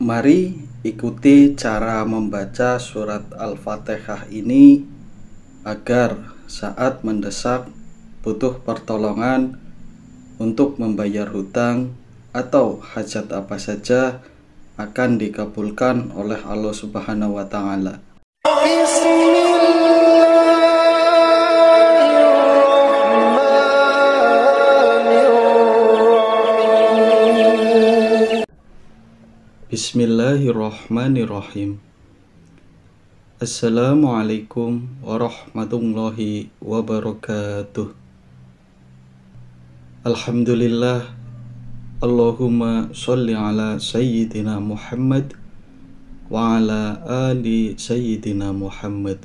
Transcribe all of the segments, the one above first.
Mari ikuti cara membaca surat Al-Fatihah ini agar saat mendesak butuh pertolongan untuk membayar hutang atau hajat apa saja akan dikabulkan oleh Allah Subhanahu wa Ta'ala. Bismillahirrahmanirrahim. Assalamualaikum warahmatullahi wabarakatuh. Alhamdulillah. Allahumma sholli ala sayyidina Muhammad wa ala ali sayyidina Muhammad.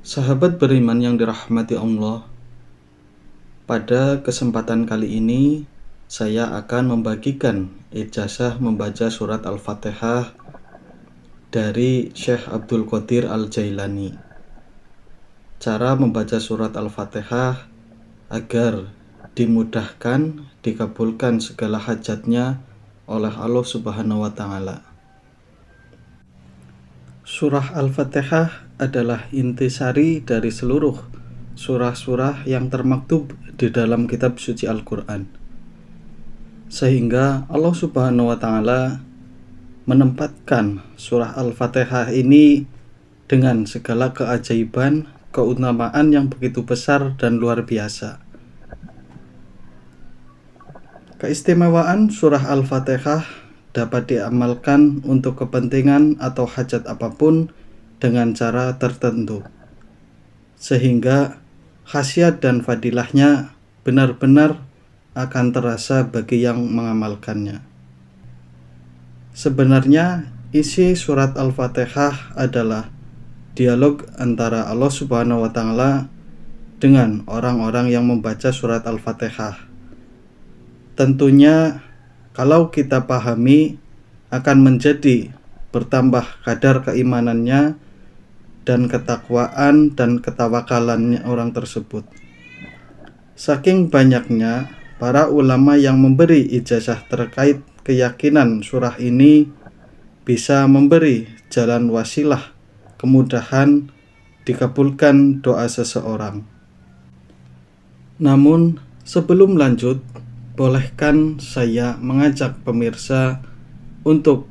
Sahabat beriman yang dirahmati Allah, pada kesempatan kali ini saya akan membagikan ijazah membaca surat Al-Fatihah dari Syekh Abdul Qadir Al-Jailani. Cara membaca surat Al-Fatihah agar dimudahkan, dikabulkan segala hajatnya oleh Allah Subhanahu wa Ta'ala. Surah Al-Fatihah adalah intisari dari seluruh surah-surah yang termaktub di dalam kitab suci Al-Quran. Sehingga Allah Subhanahu wa Ta'ala menempatkan surah Al-Fatihah ini dengan segala keajaiban, keutamaan yang begitu besar dan luar biasa. Keistimewaan surah Al-Fatihah dapat diamalkan untuk kepentingan atau hajat apapun dengan cara tertentu, sehingga khasiat dan fadilahnya benar-benar akan terasa bagi yang mengamalkannya. Sebenarnya isi surat Al-Fatihah adalah dialog antara Allah Subhanahu wa Ta'ala dengan orang-orang yang membaca surat Al-Fatihah. Tentunya kalau kita pahami akan menjadi bertambah kadar keimanannya dan ketakwaan dan ketawakalannya orang tersebut. Saking banyaknya para ulama yang memberi ijazah terkait keyakinan surah ini bisa memberi jalan wasilah kemudahan dikabulkan doa seseorang. Namun sebelum lanjut, bolehkan saya mengajak pemirsa untuk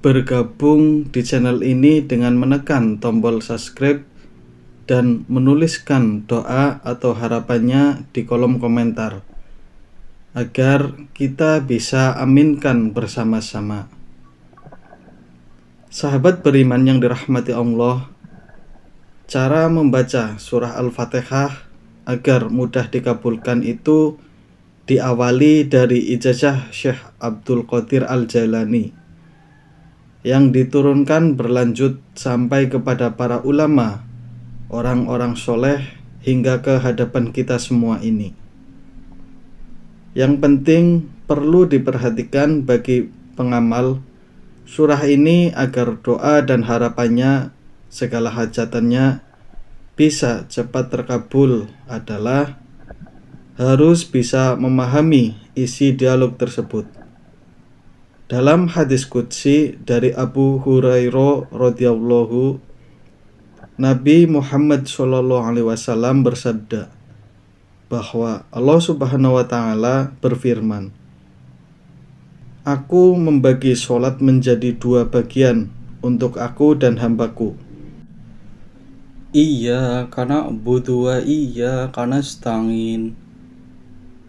bergabung di channel ini dengan menekan tombol subscribe dan menuliskan doa atau harapannya di kolom komentar agar kita bisa aminkan bersama-sama. Sahabat beriman yang dirahmati Allah, cara membaca surah Al-Fatihah agar mudah dikabulkan itu diawali dari ijazah Syekh Abdul Qadir Al-Jailani yang diturunkan berlanjut sampai kepada para ulama, orang-orang soleh hingga ke hadapan kita semua ini. Yang penting perlu diperhatikan bagi pengamal surah ini agar doa dan harapannya, segala hajatannya bisa cepat terkabul adalah harus bisa memahami isi dialog tersebut. Dalam hadis qudsi dari Abu Hurairah radhiyallahu, Nabi Muhammad SAW bersabda bahwa Allah Subhanahu wa Ta'ala berfirman, "Aku membagi sholat menjadi dua bagian untuk aku dan hambaku. Iyyaka na'budu wa iyyaka nasta'in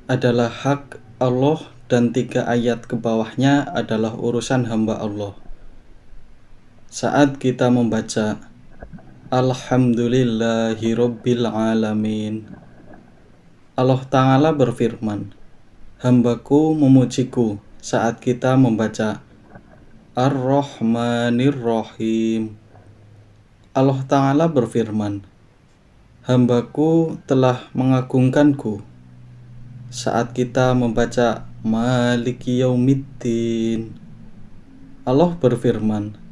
adalah hak Allah dan 3 ayat ke bawahnya adalah urusan hamba Allah." Saat kita membaca Alhamdulillahi Rabbil Alamin, Allah Ta'ala berfirman, "Hambaku memujiku." Saat kita membaca Ar-Rahmanir Rahim, Allah Ta'ala berfirman, "Hambaku telah mengagungkanku." Saat kita membaca Maliki Yaumiddin, Allah berfirman,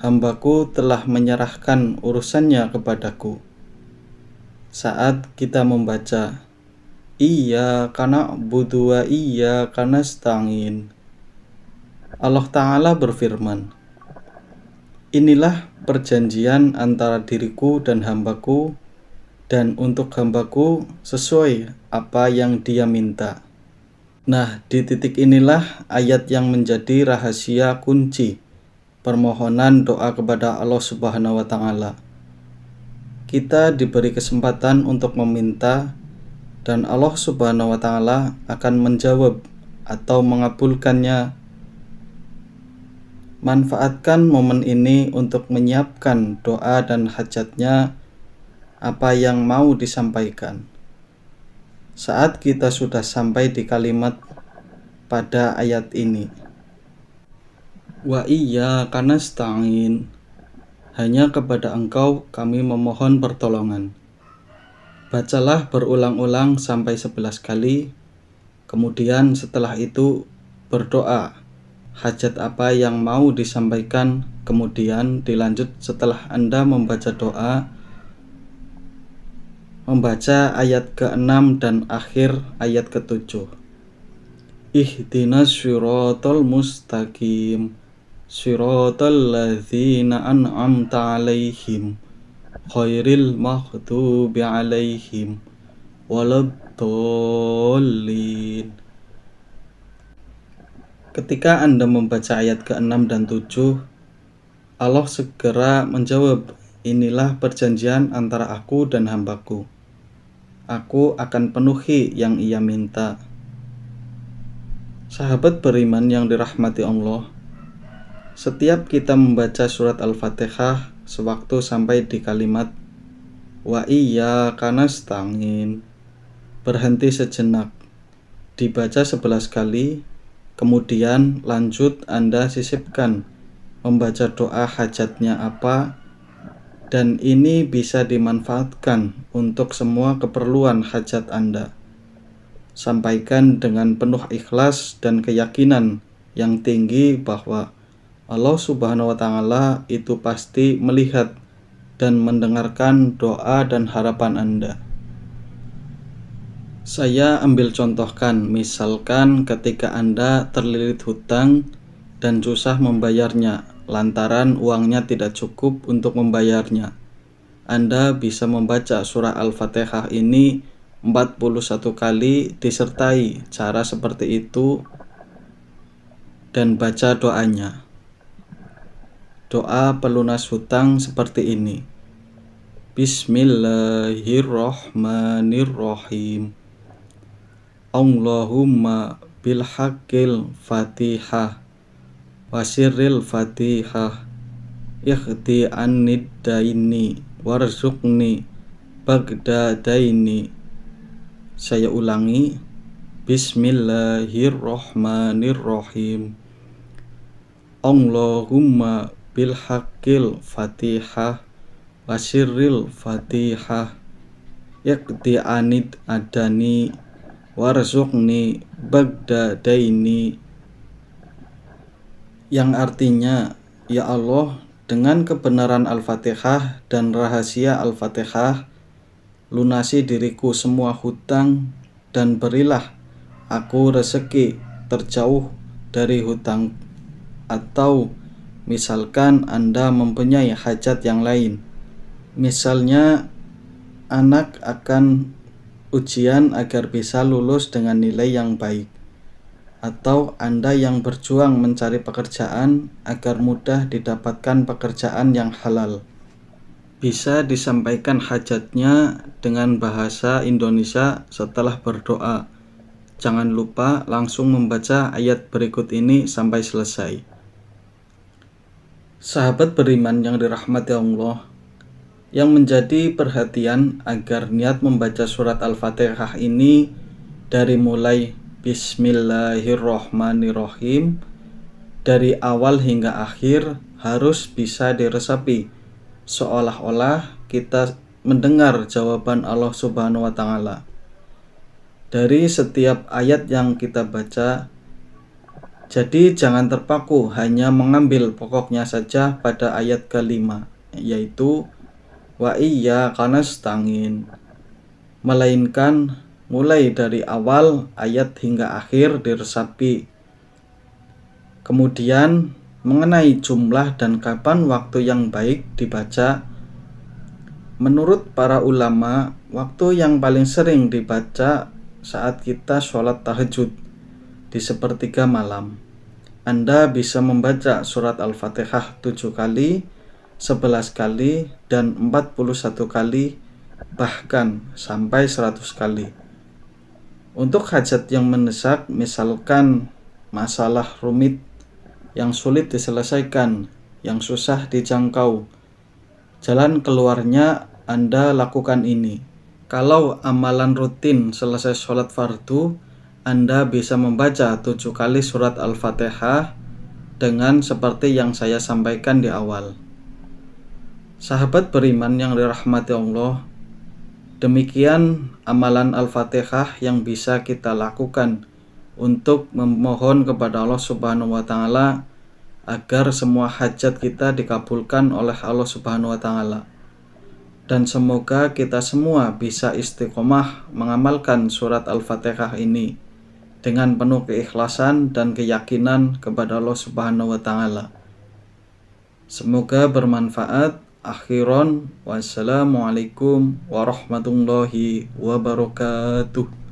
"Hambaku telah menyerahkan urusannya kepadaku." Saat kita membaca Iyyaka na'budu wa iyyaka nasta'in. Allah Ta'ala berfirman, inilah perjanjian antara diriku dan hambaku, dan untuk hambaku sesuai apa yang dia minta. Nah, di titik inilah ayat yang menjadi rahasia kunci permohonan doa kepada Allah Subhanahu wa Ta'ala. Kita diberi kesempatan untuk meminta, dan Allah Subhanahu wa Ta'ala akan menjawab atau mengabulkannya. Manfaatkan momen ini untuk menyiapkan doa dan hajatnya, apa yang mau disampaikan. Saat kita sudah sampai di kalimat pada ayat ini, wa iyyaka nasta'in, hanya kepada Engkau kami memohon pertolongan. Bacalah berulang-ulang sampai 11 kali, kemudian setelah itu berdoa hajat apa yang mau disampaikan, kemudian dilanjut setelah Anda membaca doa, membaca ayat ke-6 dan akhir ayat ke-7. Ihdinas syiratal mustaqim, syiratal ladzina an'amta alaihim, khairil maghdubi alaihim waladdallin. Ketika Anda membaca ayat ke-6 dan 7, Allah segera menjawab, inilah perjanjian antara aku dan hambaku. Aku akan penuhi yang ia minta. Sahabat beriman yang dirahmati Allah, setiap kita membaca surat Al-Fatihah sewaktu sampai di kalimat wa iyyaka nasta'in, berhenti sejenak, dibaca 11 kali, kemudian lanjut Anda sisipkan membaca doa hajatnya apa, dan ini bisa dimanfaatkan untuk semua keperluan hajat Anda. Sampaikan dengan penuh ikhlas dan keyakinan yang tinggi bahwa Allah Subhanahu wa Ta'ala itu pasti melihat dan mendengarkan doa dan harapan Anda. Saya ambil contohkan, misalkan ketika Anda terlilit hutang dan susah membayarnya lantaran uangnya tidak cukup untuk membayarnya. Anda bisa membaca surah Al-Fatihah ini 41 kali disertai cara seperti itu dan baca doanya. Doa pelunas hutang seperti ini. Bismillahirrahmanirrahim. Allahumma bilhaqqil fatihah wasirril fatihah ikhdi annid daini warzuqni bagda daini. Saya ulangi, Bismillahirrahmanirrahim. Allahumma bilhaqqil fatihah wasirril fatihah ikhdi annid adani warzuqni bagda daini, yang artinya, ya Allah, dengan kebenaran Al-Fatihah dan rahasia Al-Fatihah, lunasi diriku semua hutang dan berilah aku rezeki terjauh dari hutang. Atau misalkan Anda mempunyai hajat yang lain, misalnya anak akan ujian agar bisa lulus dengan nilai yang baik, atau Anda yang berjuang mencari pekerjaan agar mudah didapatkan pekerjaan yang halal. Bisa disampaikan hajatnya dengan bahasa Indonesia setelah berdoa. Jangan lupa langsung membaca ayat berikut ini sampai selesai. Sahabat beriman yang dirahmati Allah, yang menjadi perhatian agar niat membaca surat Al-Fatihah ini dari mulai Bismillahirrahmanirrahim dari awal hingga akhir harus bisa diresapi, seolah-olah kita mendengar jawaban Allah Subhanahu wa Ta'ala. Dari setiap ayat yang kita baca, jadi jangan terpaku hanya mengambil pokoknya saja pada ayat ke-5, yaitu wa iyyaka nasta'in, melainkan mulai dari awal ayat hingga akhir diresapi. Kemudian mengenai jumlah dan kapan waktu yang baik dibaca, menurut para ulama, waktu yang paling sering dibaca saat kita sholat tahajud di sepertiga malam. Anda bisa membaca surat Al-Fatihah 7 kali, 11 kali, dan 41 kali, bahkan sampai 100 kali. Untuk hajat yang mendesak, misalkan masalah rumit yang sulit diselesaikan, yang susah dijangkau, jalan keluarnya Anda lakukan ini. Kalau amalan rutin selesai sholat fardu, Anda bisa membaca 7 kali surat Al-Fatihah dengan seperti yang saya sampaikan di awal. Sahabat beriman yang dirahmati Allah, demikian amalan Al-Fatihah yang bisa kita lakukan untuk memohon kepada Allah Subhanahu wa Ta'ala agar semua hajat kita dikabulkan oleh Allah Subhanahu wa Ta'ala. Dan semoga kita semua bisa istiqomah mengamalkan surat Al-Fatihah ini dengan penuh keikhlasan dan keyakinan kepada Allah Subhanahu wa Ta'ala. Semoga bermanfaat. Akhiron, wassalamualaikum warahmatullahi wabarakatuh.